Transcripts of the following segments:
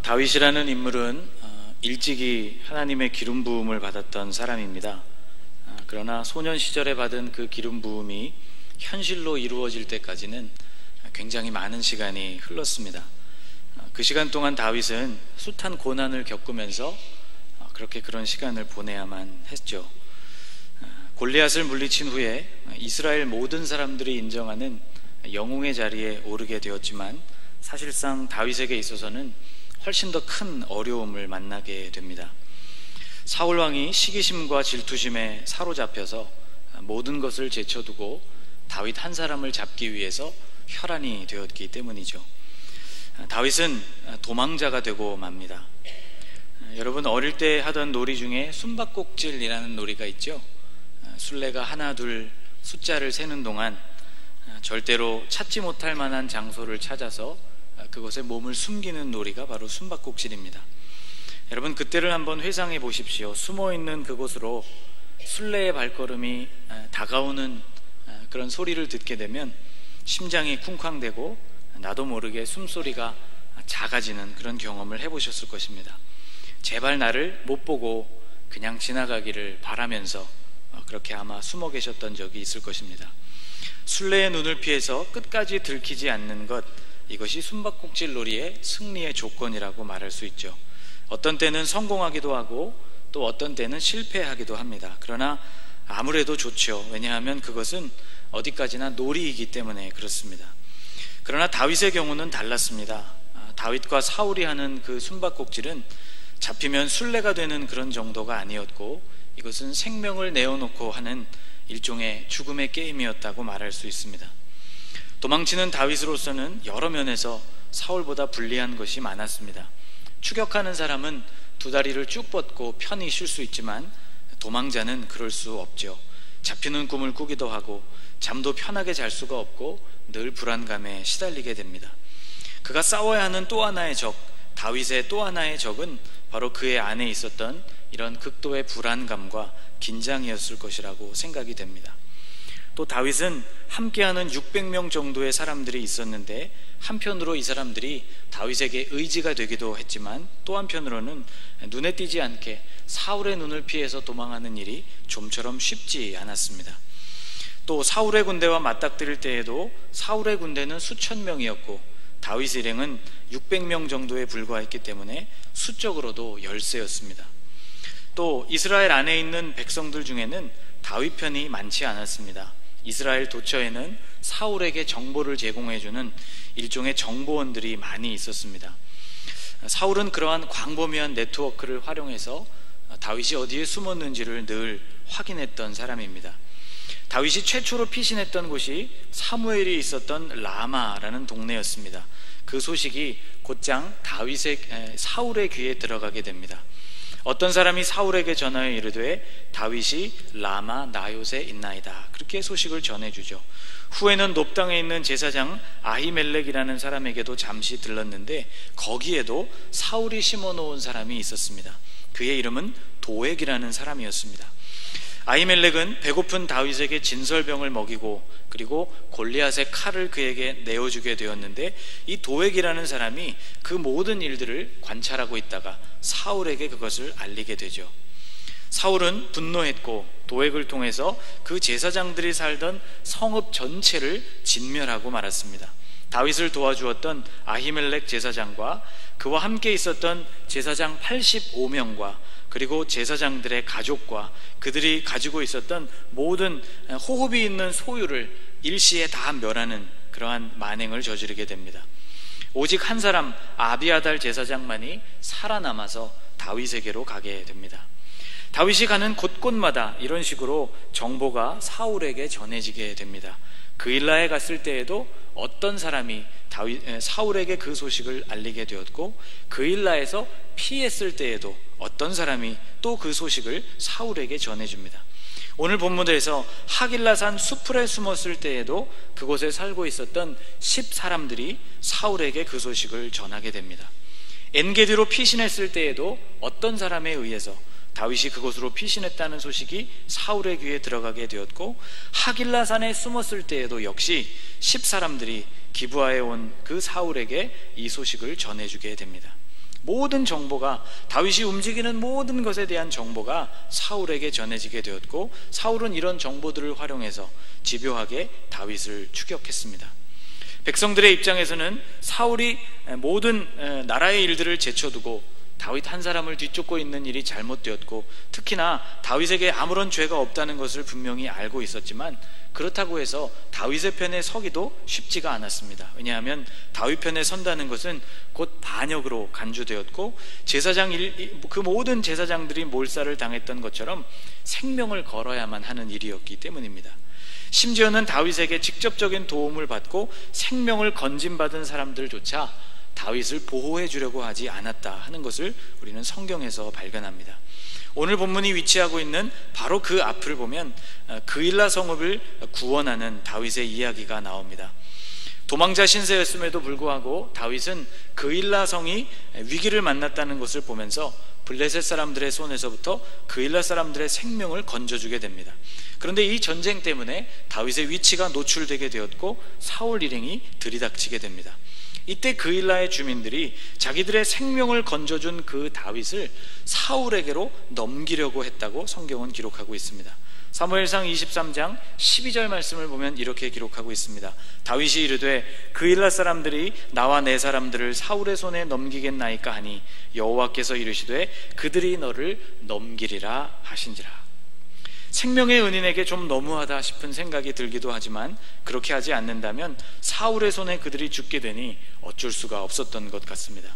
다윗이라는 인물은 일찍이 하나님의 기름 부음을 받았던 사람입니다. 그러나 소년 시절에 받은 그 기름 부음이 현실로 이루어질 때까지는 굉장히 많은 시간이 흘렀습니다. 그 시간 동안 다윗은 숱한 고난을 겪으면서 그런 시간을 보내야만 했죠. 골리앗을 물리친 후에 이스라엘 모든 사람들이 인정하는 영웅의 자리에 오르게 되었지만 사실상 다윗에게 있어서는 훨씬 더 큰 어려움을 만나게 됩니다. 사울 왕이 시기심과 질투심에 사로잡혀서 모든 것을 제쳐두고 다윗 한 사람을 잡기 위해서 혈안이 되었기 때문이죠. 다윗은 도망자가 되고 맙니다. 여러분, 어릴 때 하던 놀이 중에 숨바꼭질이라는 놀이가 있죠. 술래가 하나 둘 숫자를 세는 동안 절대로 찾지 못할 만한 장소를 찾아서 그곳에 몸을 숨기는 놀이가 바로 숨바꼭질입니다. 여러분, 그때를 한번 회상해 보십시오. 숨어있는 그곳으로 술래의 발걸음이 다가오는 그런 소리를 듣게 되면 심장이 쿵쾅대고 나도 모르게 숨소리가 작아지는 그런 경험을 해보셨을 것입니다. 제발 나를 못 보고 그냥 지나가기를 바라면서 그렇게 아마 숨어 계셨던 적이 있을 것입니다. 술래의 눈을 피해서 끝까지 들키지 않는 것, 이것이 숨바꼭질 놀이의 승리의 조건이라고 말할 수 있죠. 어떤 때는 성공하기도 하고 또 어떤 때는 실패하기도 합니다. 그러나 아무래도 좋죠. 왜냐하면 그것은 어디까지나 놀이이기 때문에 그렇습니다. 그러나 다윗의 경우는 달랐습니다. 다윗과 사울이 하는 그 숨바꼭질은 잡히면 술래가 되는 그런 정도가 아니었고, 이것은 생명을 내어놓고 하는 일종의 죽음의 게임이었다고 말할 수 있습니다. 도망치는 다윗으로서는 여러 면에서 사울보다 불리한 것이 많았습니다. 추격하는 사람은 두 다리를 쭉 뻗고 편히 쉴 수 있지만 도망자는 그럴 수 없죠. 잡히는 꿈을 꾸기도 하고 잠도 편하게 잘 수가 없고 늘 불안감에 시달리게 됩니다. 그가 싸워야 하는 또 하나의 적, 다윗의 또 하나의 적은 바로 그의 안에 있었던 이런 극도의 불안감과 긴장이었을 것이라고 생각이 됩니다. 또 다윗은 함께하는 600명 정도의 사람들이 있었는데, 한편으로 이 사람들이 다윗에게 의지가 되기도 했지만 또 한편으로는 눈에 띄지 않게 사울의 눈을 피해서 도망하는 일이 좀처럼 쉽지 않았습니다. 또 사울의 군대와 맞닥뜨릴 때에도 사울의 군대는 수천 명이었고 다윗 일행은 600명 정도에 불과했기 때문에 수적으로도 열세였습니다. 또 이스라엘 안에 있는 백성들 중에는 다윗 편이 많지 않았습니다. 이스라엘 도처에는 사울에게 정보를 제공해주는 일종의 정보원들이 많이 있었습니다. 사울은 그러한 광범위한 네트워크를 활용해서 다윗이 어디에 숨었는지를 늘 확인했던 사람입니다. 다윗이 최초로 피신했던 곳이 사무엘이 있었던 라마라는 동네였습니다. 그 소식이 곧장 사울의 귀에 들어가게 됩니다. 어떤 사람이 사울에게 전하여 이르되 다윗이 라마 나요세 있나이다, 그렇게 소식을 전해주죠. 후에는 높당에 있는 제사장 아히멜렉이라는 사람에게도 잠시 들렀는데 거기에도 사울이 심어놓은 사람이 있었습니다. 그의 이름은 도액이라는 사람이었습니다. 아히멜렉은 배고픈 다윗에게 진설병을 먹이고 그리고 골리앗의 칼을 그에게 내어주게 되었는데, 이 도액이라는 사람이 그 모든 일들을 관찰하고 있다가 사울에게 그것을 알리게 되죠. 사울은 분노했고 도액을 통해서 그 제사장들이 살던 성읍 전체를 진멸하고 말았습니다. 다윗을 도와주었던 아히멜렉 제사장과 그와 함께 있었던 제사장 85명과 그리고 제사장들의 가족과 그들이 가지고 있었던 모든 호흡이 있는 소유를 일시에 다 멸하는 그러한 만행을 저지르게 됩니다. 오직 한 사람 아비아달 제사장만이 살아남아서 다윗에게로 가게 됩니다. 다윗이 가는 곳곳마다 이런 식으로 정보가 사울에게 전해지게 됩니다. 그일라에 갔을 때에도 어떤 사람이 사울에게 그 소식을 알리게 되었고, 그일라에서 피했을 때에도 어떤 사람이 또 그 소식을 사울에게 전해줍니다. 오늘 본문에서 하길라산 수풀에 숨었을 때에도 그곳에 살고 있었던 10사람들이 사울에게 그 소식을 전하게 됩니다. 엔게디로 피신했을 때에도 어떤 사람에 의해서 다윗이 그곳으로 피신했다는 소식이 사울의 귀에 들어가게 되었고, 하길라산에 숨었을 때에도 역시 10사람들이 기브아에 온 그 사울에게 이 소식을 전해주게 됩니다. 모든 정보가, 다윗이 움직이는 모든 것에 대한 정보가 사울에게 전해지게 되었고, 사울은 이런 정보들을 활용해서 집요하게 다윗을 추격했습니다. 백성들의 입장에서는 사울이 모든 나라의 일들을 제쳐두고 다윗 한 사람을 뒤쫓고 있는 일이 잘못되었고, 특히나 다윗에게 아무런 죄가 없다는 것을 분명히 알고 있었지만, 그렇다고 해서 다윗의 편에 서기도 쉽지가 않았습니다. 왜냐하면 다윗 편에 선다는 것은 곧 반역으로 간주되었고, 그 모든 제사장들이 몰살을 당했던 것처럼 생명을 걸어야만 하는 일이었기 때문입니다. 심지어는 다윗에게 직접적인 도움을 받고 생명을 건진받은 사람들조차 다윗을 보호해 주려고 하지 않았다 하는 것을 우리는 성경에서 발견합니다. 오늘 본문이 위치하고 있는 바로 그 앞을 보면 그일라 성읍을 구원하는 다윗의 이야기가 나옵니다. 도망자 신세였음에도 불구하고 다윗은 그일라 성이 위기를 만났다는 것을 보면서 블레셋 사람들의 손에서부터 그일라 사람들의 생명을 건져주게 됩니다. 그런데 이 전쟁 때문에 다윗의 위치가 노출되게 되었고 사울 일행이 들이닥치게 됩니다. 이때 그일라의 주민들이 자기들의 생명을 건져준 그 다윗을 사울에게로 넘기려고 했다고 성경은 기록하고 있습니다. 사무엘상 23장 12절 말씀을 보면 이렇게 기록하고 있습니다. 다윗이 이르되 그일라 사람들이 나와 내 사람들을 사울의 손에 넘기겠나이까 하니 여호와께서 이르시되 그들이 너를 넘기리라 하신지라. 생명의 은인에게 좀 너무하다 싶은 생각이 들기도 하지만, 그렇게 하지 않는다면 사울의 손에 그들이 죽게 되니 어쩔 수가 없었던 것 같습니다.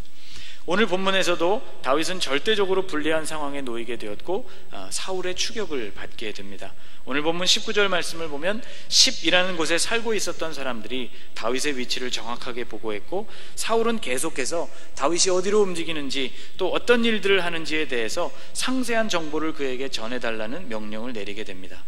오늘 본문에서도 다윗은 절대적으로 불리한 상황에 놓이게 되었고 사울의 추격을 받게 됩니다. 오늘 본문 19절 말씀을 보면 10이라는 곳에 살고 있었던 사람들이 다윗의 위치를 정확하게 보고했고, 사울은 계속해서 다윗이 어디로 움직이는지 또 어떤 일들을 하는지에 대해서 상세한 정보를 그에게 전해달라는 명령을 내리게 됩니다.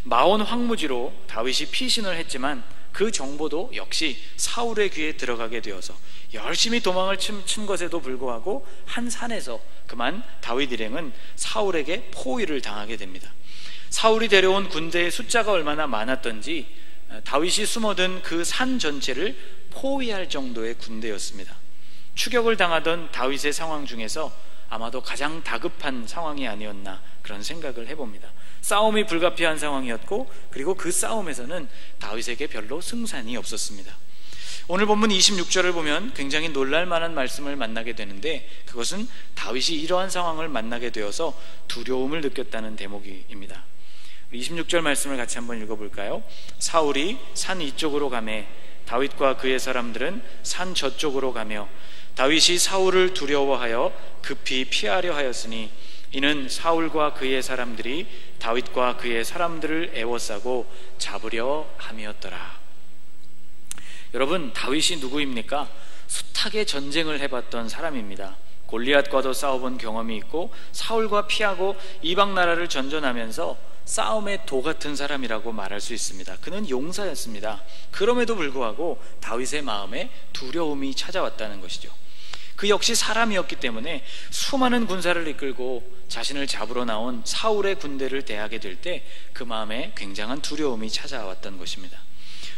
마온 황무지로 다윗이 피신을 했지만 그 정보도 역시 사울의 귀에 들어가게 되어서 열심히 도망을 친 것에도 불구하고 한 산에서 그만 다윗 일행은 사울에게 포위를 당하게 됩니다. 사울이 데려온 군대의 숫자가 얼마나 많았던지 다윗이 숨어든 그 산 전체를 포위할 정도의 군대였습니다. 추격을 당하던 다윗의 상황 중에서 아마도 가장 다급한 상황이 아니었나 그런 생각을 해봅니다. 싸움이 불가피한 상황이었고, 그리고 그 싸움에서는 다윗에게 별로 승산이 없었습니다. 오늘 본문 26절을 보면 굉장히 놀랄만한 말씀을 만나게 되는데, 그것은 다윗이 이러한 상황을 만나게 되어서 두려움을 느꼈다는 대목입니다. 26절 말씀을 같이 한번 읽어볼까요? 사울이 산 이쪽으로 가매 다윗과 그의 사람들은 산 저쪽으로 가며 다윗이 사울을 두려워하여 급히 피하려 하였으니 이는 사울과 그의 사람들이 다윗과 그의 사람들을 애워싸고 잡으려 함이었더라. 여러분, 다윗이 누구입니까? 숱하게 전쟁을 해봤던 사람입니다. 골리앗과도 싸워본 경험이 있고 사울과 피하고 이방 나라를 전전하면서 싸움의 도 같은 사람이라고 말할 수 있습니다. 그는 용사였습니다. 그럼에도 불구하고 다윗의 마음에 두려움이 찾아왔다는 것이죠. 그 역시 사람이었기 때문에 수많은 군사를 이끌고 자신을 잡으러 나온 사울의 군대를 대하게 될 때 그 마음에 굉장한 두려움이 찾아왔던 것입니다.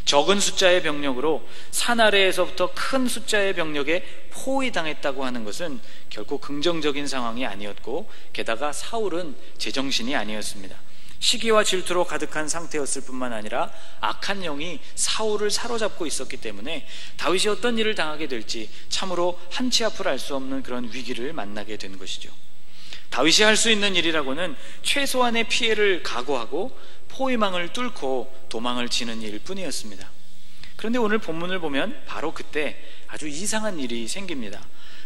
적은 숫자의 병력으로 산 아래에서부터 큰 숫자의 병력에 포위당했다고 하는 것은 결코 긍정적인 상황이 아니었고, 게다가 사울은 제정신이 아니었습니다. 시기와 질투로 가득한 상태였을 뿐만 아니라 악한 영이 사울을 사로잡고 있었기 때문에 다윗이 어떤 일을 당하게 될지 참으로 한치 앞을 알 수 없는 그런 위기를 만나게 된 것이죠. 다윗이 할 수 있는 일이라고는 최소한의 피해를 각오하고 포위망을 뚫고 도망을 치는 일뿐이었습니다. 그런데 오늘 본문을 보면 바로 그때 아주 이상한 일이 생깁니다.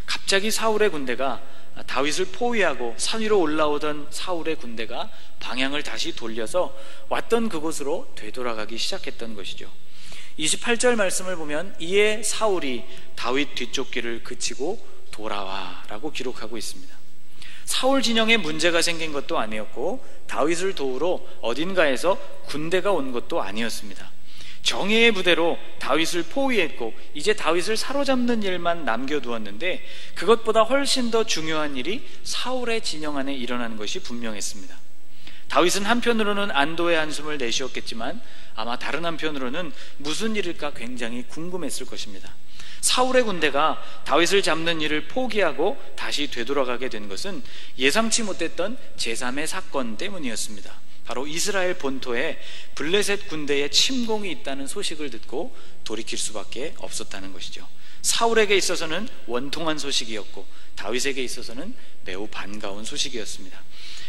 갑자기 사울의 군대가 다윗을 포위하고 산 위로 올라오던 사울의 군대가 방향을 다시 돌려서 왔던 그곳으로 되돌아가기 시작했던 것이죠. 28절 말씀을 보면 이에 사울이 다윗 뒤쫓기를 그치고 돌아와 라고 기록하고 있습니다. 사울 진영에 문제가 생긴 것도 아니었고 다윗을 도우러 어딘가에서 군대가 온 것도 아니었습니다. 정예의 부대로 다윗을 포위했고 이제 다윗을 사로잡는 일만 남겨두었는데, 그것보다 훨씬 더 중요한 일이 사울의 진영 안에 일어나는 것이 분명했습니다. 다윗은 한편으로는 안도의 한숨을 내쉬었겠지만 아마 다른 한편으로는 무슨 일일까 굉장히 궁금했을 것입니다. 사울의 군대가 다윗을 잡는 일을 포기하고 다시 되돌아가게 된 것은 예상치 못했던 제3의 사건 때문이었습니다. 바로 이스라엘 본토에 블레셋 군대의 침공이 있다는 소식을 듣고 돌이킬 수밖에 없었다는 것이죠. 사울에게 있어서는 원통한 소식이었고 다윗에게 있어서는 매우 반가운 소식이었습니다.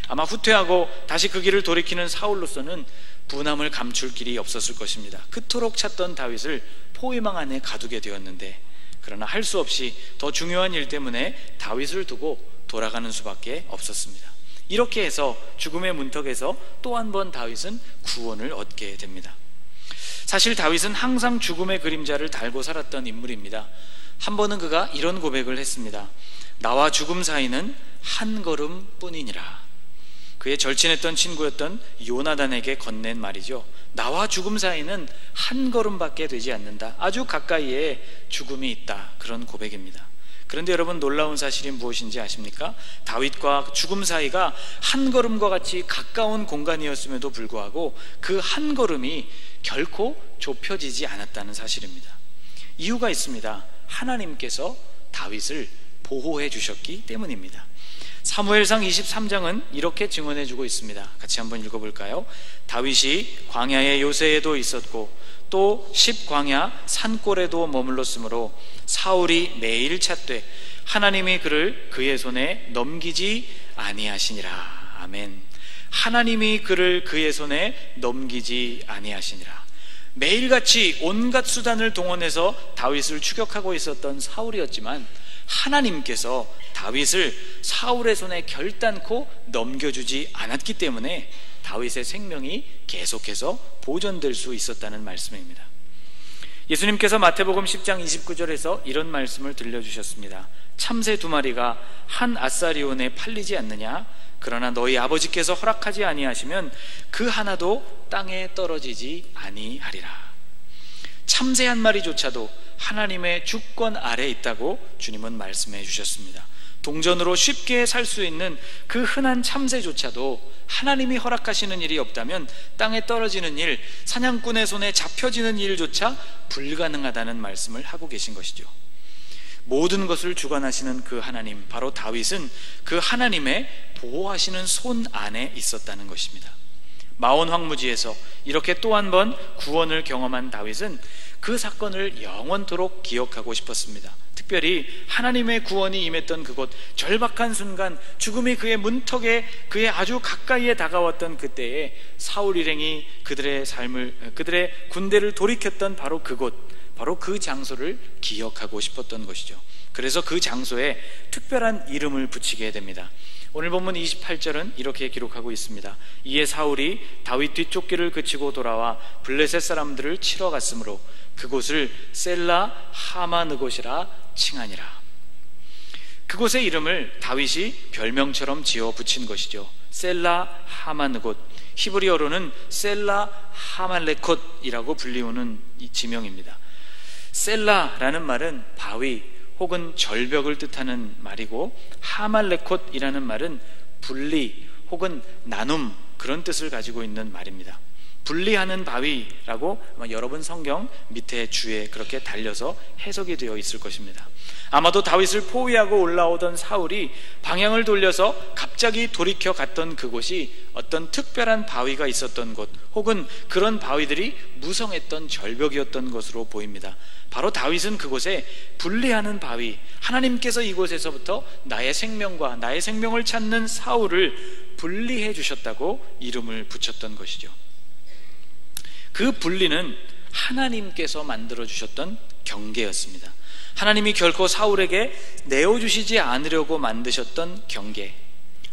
아마 후퇴하고 다시 그 길을 돌이키는 사울로서는 분함을 감출 길이 없었을 것입니다. 그토록 찾던 다윗을 포위망 안에 가두게 되었는데, 그러나 할 수 없이 더 중요한 일 때문에 다윗을 두고 돌아가는 수밖에 없었습니다. 이렇게 해서 죽음의 문턱에서 또 한 번 다윗은 구원을 얻게 됩니다. 사실 다윗은 항상 죽음의 그림자를 달고 살았던 인물입니다. 한 번은 그가 이런 고백을 했습니다. 나와 죽음 사이는 한 걸음뿐이니라. 그의 절친했던 친구였던 요나단에게 건넨 말이죠. 나와 죽음 사이는 한 걸음밖에 되지 않는다. 아주 가까이에 죽음이 있다. 그런 고백입니다. 그런데 여러분, 놀라운 사실이 무엇인지 아십니까? 다윗과 죽음 사이가 한 걸음과 같이 가까운 공간이었음에도 불구하고 그 한 걸음이 결코 좁혀지지 않았다는 사실입니다. 이유가 있습니다. 하나님께서 다윗을 보호해 주셨기 때문입니다. 사무엘상 23장은 이렇게 증언해주고 있습니다. 같이 한번 읽어볼까요? 다윗이 광야의 요새에도 있었고 또 십광야 산골에도 머물렀으므로 사울이 매일 찾되 하나님이 그를 그의 손에 넘기지 아니하시니라. 아멘. 하나님이 그를 그의 손에 넘기지 아니하시니라. 매일같이 온갖 수단을 동원해서 다윗을 추격하고 있었던 사울이었지만 하나님께서 다윗을 사울의 손에 결단코 넘겨주지 않았기 때문에 다윗의 생명이 계속해서 보존될 수 있었다는 말씀입니다. 예수님께서 마태복음 10장 29절에서 이런 말씀을 들려주셨습니다. 참새 2마리가 한 아사리온에 팔리지 않느냐? 그러나 너희 아버지께서 허락하지 아니하시면 그 하나도 땅에 떨어지지 아니하리라. 참새 한 마리조차도 하나님의 주권 아래 있다고 주님은 말씀해 주셨습니다. 동전으로 쉽게 살 수 있는 그 흔한 참새조차도 하나님이 허락하시는 일이 없다면 땅에 떨어지는 일, 사냥꾼의 손에 잡혀지는 일조차 불가능하다는 말씀을 하고 계신 것이죠. 모든 것을 주관하시는 그 하나님, 바로 다윗은 그 하나님의 보호하시는 손 안에 있었다는 것입니다. 마온 황무지에서 이렇게 또 한 번 구원을 경험한 다윗은 그 사건을 영원토록 기억하고 싶었습니다. 특별히 하나님의 구원이 임했던 그곳, 절박한 순간 죽음이 그의 문턱에, 그의 아주 가까이에 다가왔던 그때에 사울 일행이 그들의 군대를 돌이켰던 바로 그곳, 바로 그 장소를 기억하고 싶었던 것이죠. 그래서 그 장소에 특별한 이름을 붙이게 됩니다. 오늘 본문 28절은 이렇게 기록하고 있습니다. 이에 사울이 다윗 뒤쫓기를 그치고 돌아와 블레셋 사람들을 치러 갔으므로 그곳을 셀라 하마느곳이라 칭하니라. 그곳의 이름을 다윗이 별명처럼 지어 붙인 것이죠. 셀라 하마느곳, 히브리어로는 셀라 하말레콧이라고 불리우는 이 지명입니다. 셀라라는 말은 바위 혹은 절벽을 뜻하는 말이고, 하말레콧이라는 말은 분리 혹은 나눔, 그런 뜻을 가지고 있는 말입니다. 분리하는 바위라고 여러분 성경 밑에 주에 그렇게 달려서 해석이 되어 있을 것입니다. 아마도 다윗을 포위하고 올라오던 사울이 방향을 돌려서 갑자기 돌이켜 갔던 그곳이 어떤 특별한 바위가 있었던 곳, 혹은 그런 바위들이 무성했던 절벽이었던 것으로 보입니다. 바로 다윗은 그곳에 분리하는 바위, 하나님께서 이곳에서부터 나의 생명과 나의 생명을 찾는 사울을 분리해 주셨다고 이름을 붙였던 것이죠. 그 분리는 하나님께서 만들어주셨던 경계였습니다. 하나님이 결코 사울에게 내어주시지 않으려고 만드셨던 경계,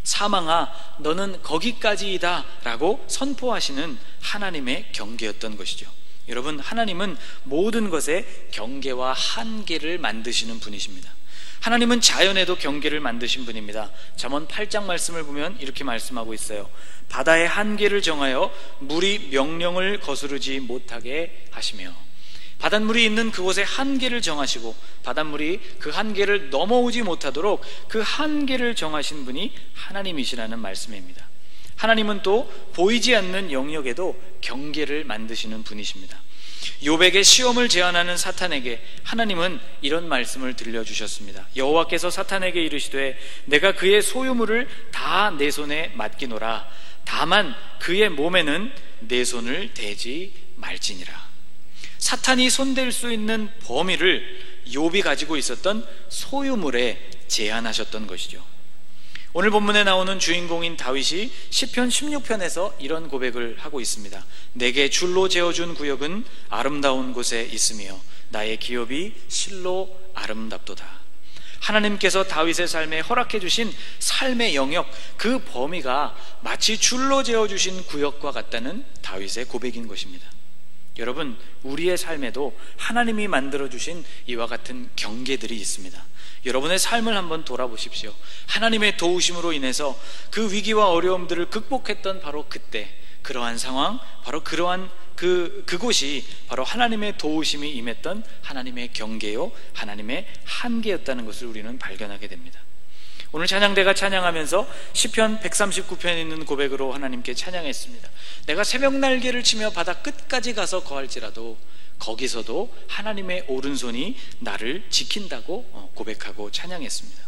사망아 너는 거기까지이다 라고 선포하시는 하나님의 경계였던 것이죠. 여러분, 하나님은 모든 것에 경계와 한계를 만드시는 분이십니다. 하나님은 자연에도 경계를 만드신 분입니다. 잠언 8장 말씀을 보면 이렇게 말씀하고 있어요. 바다의 한계를 정하여 물이 명령을 거스르지 못하게 하시며, 바닷물이 있는 그곳에 한계를 정하시고 바닷물이 그 한계를 넘어오지 못하도록 그 한계를 정하신 분이 하나님이시라는 말씀입니다. 하나님은 또 보이지 않는 영역에도 경계를 만드시는 분이십니다. 욥에게 시험을 제안하는 사탄에게 하나님은 이런 말씀을 들려주셨습니다. 여호와께서 사탄에게 이르시되 내가 그의 소유물을 다 내 손에 맡기노라. 다만 그의 몸에는 내 손을 대지 말지니라. 사탄이 손댈 수 있는 범위를 욥이 가지고 있었던 소유물에 제한하셨던 것이죠. 오늘 본문에 나오는 주인공인 다윗이 시편 16편에서 이런 고백을 하고 있습니다. 내게 줄로 재어준 구역은 아름다운 곳에 있으며 나의 기업이 실로 아름답도다. 하나님께서 다윗의 삶에 허락해 주신 삶의 영역, 그 범위가 마치 줄로 재어주신 구역과 같다는 다윗의 고백인 것입니다. 여러분, 우리의 삶에도 하나님이 만들어주신 이와 같은 경계들이 있습니다. 여러분의 삶을 한번 돌아보십시오. 하나님의 도우심으로 인해서 그 위기와 어려움들을 극복했던 바로 그때, 그러한 상황, 바로 그러한 그곳이 바로 하나님의 도우심이 임했던 하나님의 경계요, 하나님의 한계였다는 것을 우리는 발견하게 됩니다. 오늘 찬양대가 찬양하면서 시편 139편에 있는 고백으로 하나님께 찬양했습니다. 내가 새벽 날개를 치며 바다 끝까지 가서 거할지라도 거기서도 하나님의 오른손이 나를 지킨다고 고백하고 찬양했습니다.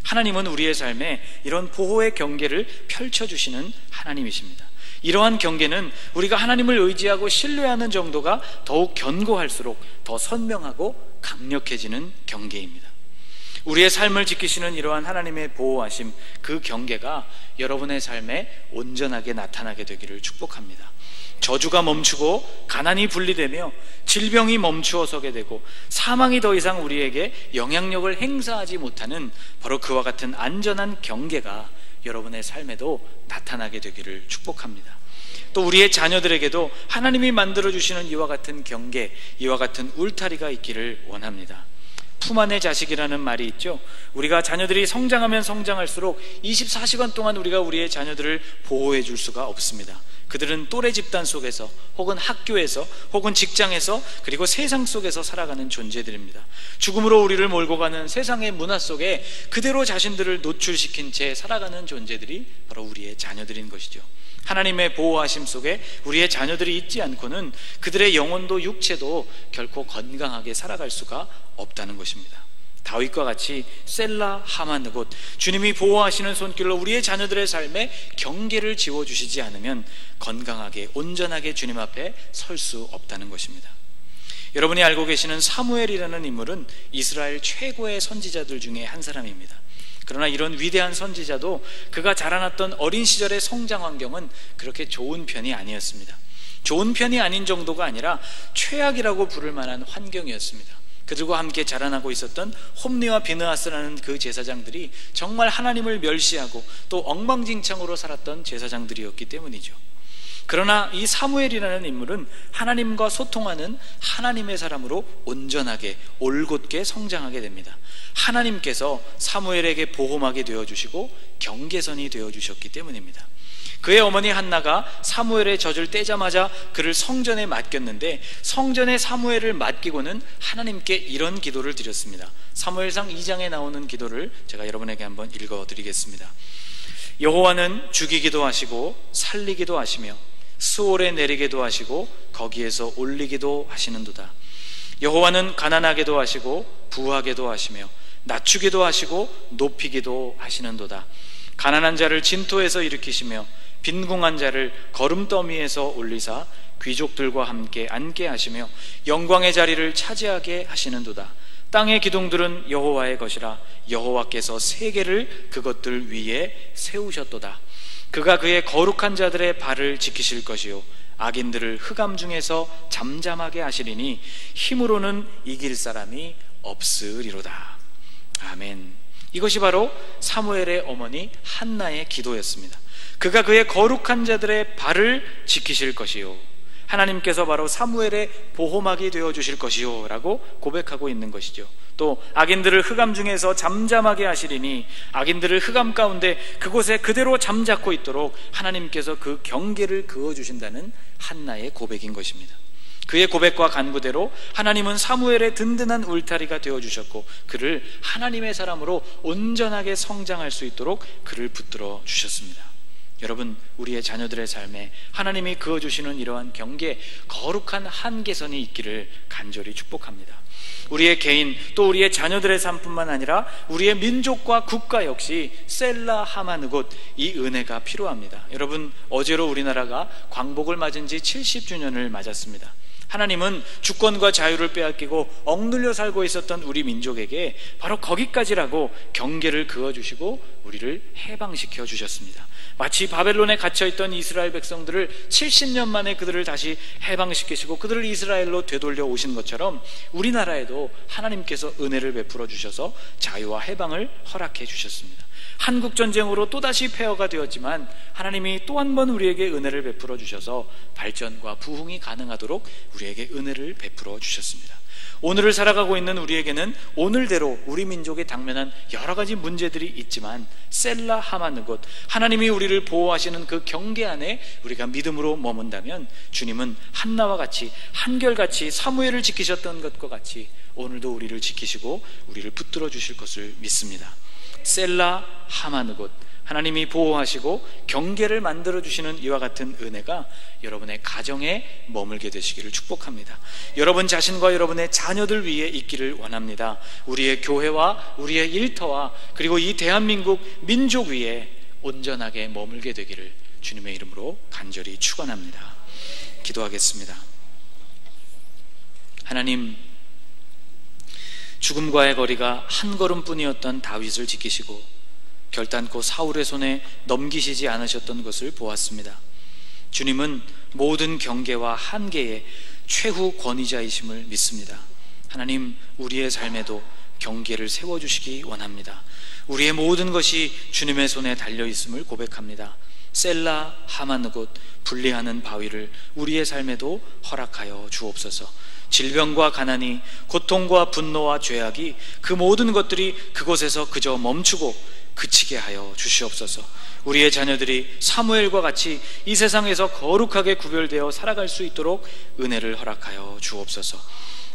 하나님은 우리의 삶에 이런 보호의 경계를 펼쳐주시는 하나님이십니다. 이러한 경계는 우리가 하나님을 의지하고 신뢰하는 정도가 더욱 견고할수록 더 선명하고 강력해지는 경계입니다. 우리의 삶을 지키시는 이러한 하나님의 보호하심, 그 경계가 여러분의 삶에 온전하게 나타나게 되기를 축복합니다. 저주가 멈추고 가난이 분리되며 질병이 멈추어 서게 되고 사망이 더 이상 우리에게 영향력을 행사하지 못하는 바로 그와 같은 안전한 경계가 여러분의 삶에도 나타나게 되기를 축복합니다. 또 우리의 자녀들에게도 하나님이 만들어주시는 이와 같은 경계, 이와 같은 울타리가 있기를 원합니다. 품 안의 자식이라는 말이 있죠. 우리가 자녀들이 성장하면 성장할수록 24시간 동안 우리가 우리의 자녀들을 보호해 줄 수가 없습니다. 그들은 또래 집단 속에서 혹은 학교에서 혹은 직장에서 그리고 세상 속에서 살아가는 존재들입니다. 죽음으로 우리를 몰고 가는 세상의 문화 속에 그대로 자신들을 노출시킨 채 살아가는 존재들이 바로 우리의 자녀들인 것이죠. 하나님의 보호하심 속에 우리의 자녀들이 있지 않고는 그들의 영혼도 육체도 결코 건강하게 살아갈 수가 없다는 것입니다. 다윗과 같이 셀라 하마느곳, 주님이 보호하시는 손길로 우리의 자녀들의 삶에 경계를 지워주시지 않으면 건강하게 온전하게 주님 앞에 설 수 없다는 것입니다. 여러분이 알고 계시는 사무엘이라는 인물은 이스라엘 최고의 선지자들 중에 한 사람입니다. 그러나 이런 위대한 선지자도 그가 자라났던 어린 시절의 성장 환경은 그렇게 좋은 편이 아니었습니다. 좋은 편이 아닌 정도가 아니라 최악이라고 부를 만한 환경이었습니다. 그들과 함께 자라나고 있었던 홈리와 비느하스라는 그 제사장들이 정말 하나님을 멸시하고 또 엉망진창으로 살았던 제사장들이었기 때문이죠. 그러나 이 사무엘이라는 인물은 하나님과 소통하는 하나님의 사람으로 온전하게 올곧게 성장하게 됩니다. 하나님께서 사무엘에게 보호막이 되어주시고 경계선이 되어주셨기 때문입니다. 그의 어머니 한나가 사무엘의 젖을 떼자마자 그를 성전에 맡겼는데 성전에 사무엘을 맡기고는 하나님께 이런 기도를 드렸습니다. 사무엘상 2장에 나오는 기도를 제가 여러분에게 한번 읽어드리겠습니다. 여호와는 죽이기도 하시고 살리기도 하시며 수월에 내리기도 하시고 거기에서 올리기도 하시는도다. 여호와는 가난하게도 하시고 부하게도 하시며 낮추기도 하시고 높이기도 하시는도다. 가난한 자를 진토에서 일으키시며 빈궁한 자를 거름더미에서 올리사 귀족들과 함께 앉게 하시며 영광의 자리를 차지하게 하시는도다. 땅의 기둥들은 여호와의 것이라 여호와께서 세계를 그것들 위에 세우셨도다. 그가 그의 거룩한 자들의 발을 지키실 것이요 악인들을 흑암 중에서 잠잠하게 하시리니 힘으로는 이길 사람이 없으리로다. 아멘. 이것이 바로 사무엘의 어머니 한나의 기도였습니다. 그가 그의 거룩한 자들의 발을 지키실 것이요 하나님께서 바로 사무엘의 보호막이 되어주실 것이요 라고 고백하고 있는 것이죠. 또 악인들을 흑암 중에서 잠잠하게 하시리니 악인들을 흑암 가운데 그곳에 그대로 잠자코 있도록 하나님께서 그 경계를 그어주신다는 한나의 고백인 것입니다. 그의 고백과 간구대로 하나님은 사무엘의 든든한 울타리가 되어주셨고 그를 하나님의 사람으로 온전하게 성장할 수 있도록 그를 붙들어 주셨습니다. 여러분, 우리의 자녀들의 삶에 하나님이 그어주시는 이러한 경계, 거룩한 한계선이 있기를 간절히 축복합니다. 우리의 개인, 또 우리의 자녀들의 삶뿐만 아니라 우리의 민족과 국가 역시 셀라 하마느곳, 이 은혜가 필요합니다. 여러분, 어제로 우리나라가 광복을 맞은 지 70주년을 맞았습니다. 하나님은 주권과 자유를 빼앗기고 억눌려 살고 있었던 우리 민족에게 바로 거기까지라고 경계를 그어주시고 우리를 해방시켜 주셨습니다. 마치 바벨론에 갇혀있던 이스라엘 백성들을 70년 만에 그들을 다시 해방시키시고 그들을 이스라엘로 되돌려 오신 것처럼 우리나라에도 하나님께서 은혜를 베풀어 주셔서 자유와 해방을 허락해 주셨습니다. 한국전쟁으로 또다시 폐허가 되었지만 하나님이 또 한 번 우리에게 은혜를 베풀어 주셔서 발전과 부흥이 가능하도록 우리에게 은혜를 베풀어 주셨습니다. 오늘을 살아가고 있는 우리에게는 오늘대로 우리 민족에 당면한 여러 가지 문제들이 있지만 셀라 하마느곳, 하나님이 우리를 보호하시는 그 경계 안에 우리가 믿음으로 머문다면 주님은 한나와 같이, 한결같이 사무엘을 지키셨던 것과 같이 오늘도 우리를 지키시고 우리를 붙들어 주실 것을 믿습니다. 셀라 하마느곳, 하나님이 보호하시고 경계를 만들어주시는 이와 같은 은혜가 여러분의 가정에 머물게 되시기를 축복합니다. 여러분 자신과 여러분의 자녀들 위해 있기를 원합니다. 우리의 교회와 우리의 일터와 그리고 이 대한민국 민족 위에 온전하게 머물게 되기를 주님의 이름으로 간절히 축원합니다. 기도하겠습니다. 하나님, 죽음과의 거리가 한 걸음뿐이었던 다윗을 지키시고 결단코 사울의 손에 넘기시지 않으셨던 것을 보았습니다. 주님은 모든 경계와 한계의 최후 권위자이심을 믿습니다. 하나님, 우리의 삶에도 경계를 세워주시기 원합니다. 우리의 모든 것이 주님의 손에 달려있음을 고백합니다. 셀라 하마느곳, 분리하는 바위를 우리의 삶에도 허락하여 주옵소서. 질병과 가난이, 고통과 분노와 죄악이, 그 모든 것들이 그곳에서 그저 멈추고 그치게 하여 주시옵소서. 우리의 자녀들이 사무엘과 같이 이 세상에서 거룩하게 구별되어 살아갈 수 있도록 은혜를 허락하여 주옵소서.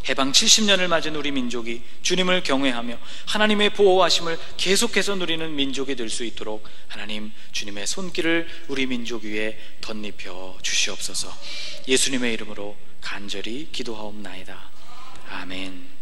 해방 70년을 맞은 우리 민족이 주님을 경외하며 하나님의 보호하심을 계속해서 누리는 민족이 될 수 있도록 하나님, 주님의 손길을 우리 민족 위에 덧입혀 주시옵소서. 예수님의 이름으로 간절히 기도하옵나이다. 아멘.